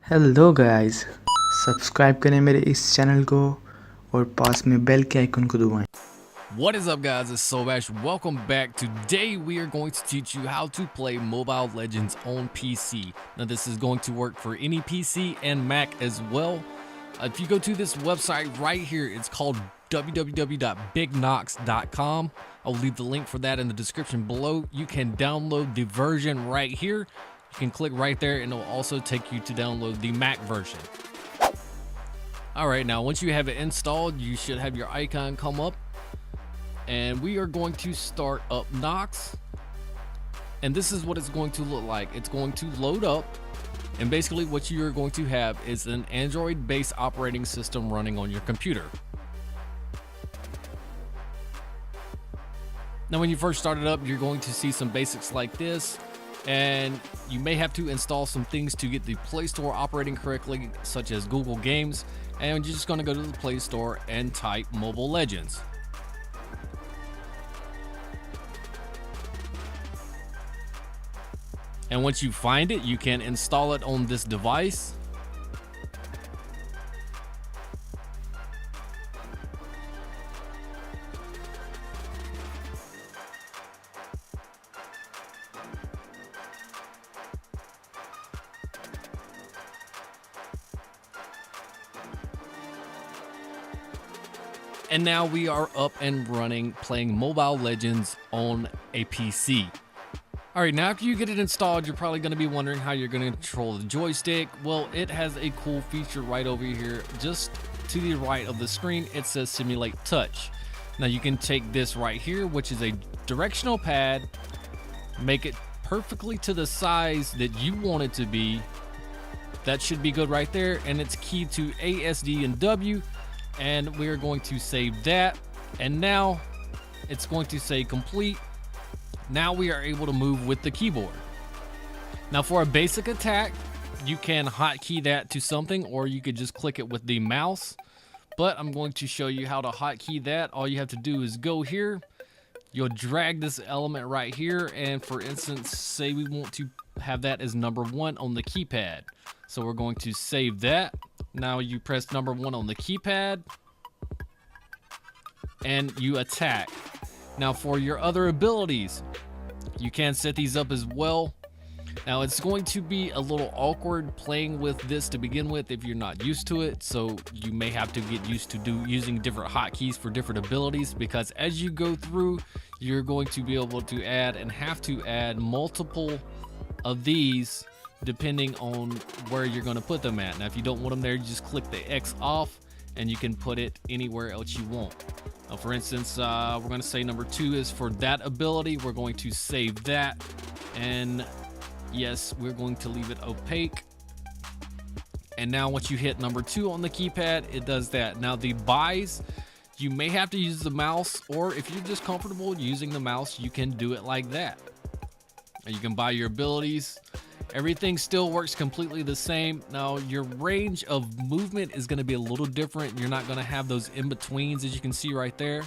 Hello guys, subscribe करें मेरे इस चैनल को और पास में बेल के आइकन को दबाएं। What is up, guys? It's Sobash. Welcome back. Today we are going to teach you how to play Mobile Legends on PC. Now this is going to work for any PC and Mac as well. If you go to this website right here, it's called www.bignox.com. I'll leave the link for that in the description below. You can download the version right here. You can click right there and it will also take you to download the Mac version. Alright, now once you have it installed, you should have your icon come up. And we are going to start up Nox, and this is what it's going to look like. It's going to load up, and basically what you're going to have is an Android based operating system running on your computer. Now when you first start it up, you're going to see some basics like this, and you may have to install some things to get the Play Store operating correctly, such as Google Games, and you're just going to go to the Play Store and type Mobile Legends. And once you find it, you can install it on this device. And now we are up and running playing Mobile Legends on a PC. Alright, now after you get it installed, you're probably going to be wondering how you're going to control the joystick. Well, it has a cool feature right over here. Just to the right of the screen, it says Simulate Touch. Now you can take this right here, which is a directional pad, make it perfectly to the size that you want it to be. That should be good right there, and it's keyed to A, S, D, and W, and we're going to save that. And now it's going to say complete. Now we are able to move with the keyboard. Now for a basic attack, you can hotkey that to something, or you could just click it with the mouse. But I'm going to show you how to hotkey that. All you have to do is go here. You'll drag this element right here, and for instance, say we want to have that as number 1 on the keypad. So we're going to save that. Now you press number 1 on the keypad, and you attack. Now for your other abilities, you can set these up as well. Now it's going to be a little awkward playing with this to begin with if you're not used to it, so you may have to get used to using different hotkeys for different abilities, because as you go through, you're going to be able to add and have to add multiple of these depending on where you're going to put them at. Now if you don't want them there, you just click the X off and you can put it anywhere else you want. Now, for instance, we're going to say number 2 is for that ability. We're going to save that, and yes, we're going to leave it opaque. And now once you hit number 2 on the keypad, it does that. Now the buys, you may have to use the mouse, or if you're just comfortable using the mouse, you can do it like that. You can buy your abilities. Everything still works completely the same. Now your range of movement is going to be a little different. You're not going to have those in-betweens, as you can see right there.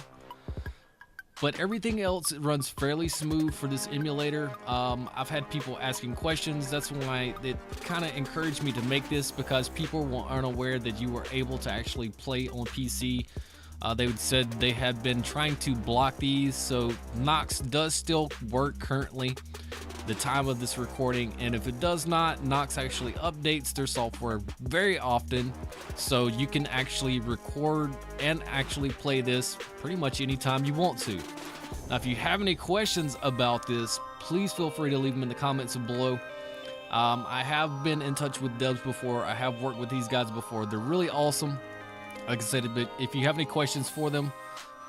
But everything else runs fairly smooth for this emulator. I've had people asking questions. That's why it kind of encouraged me to make this, because people aren't aware that you were able to actually play on PC. They said they had been trying to block these, so Nox does still work currently the time of this recording, and if it does not, Nox actually updates their software very often, so you can actually record and actually play this pretty much anytime you want to. Now if you have any questions about this, please feel free to leave them in the comments below. I have been in touch with devs before. I have worked with these guys before. They're really awesome, like I said. But if you have any questions for them,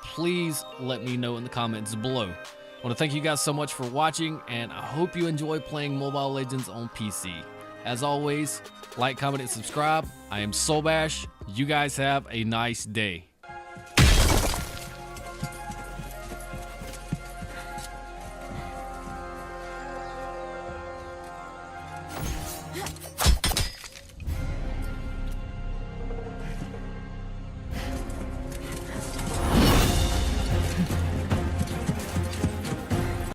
please let me know in the comments below. I want to thank you guys so much for watching, and I hope you enjoy playing Mobile Legends on PC. As always, like, comment, and subscribe. I am Soulbash. You guys have a nice day. Huh.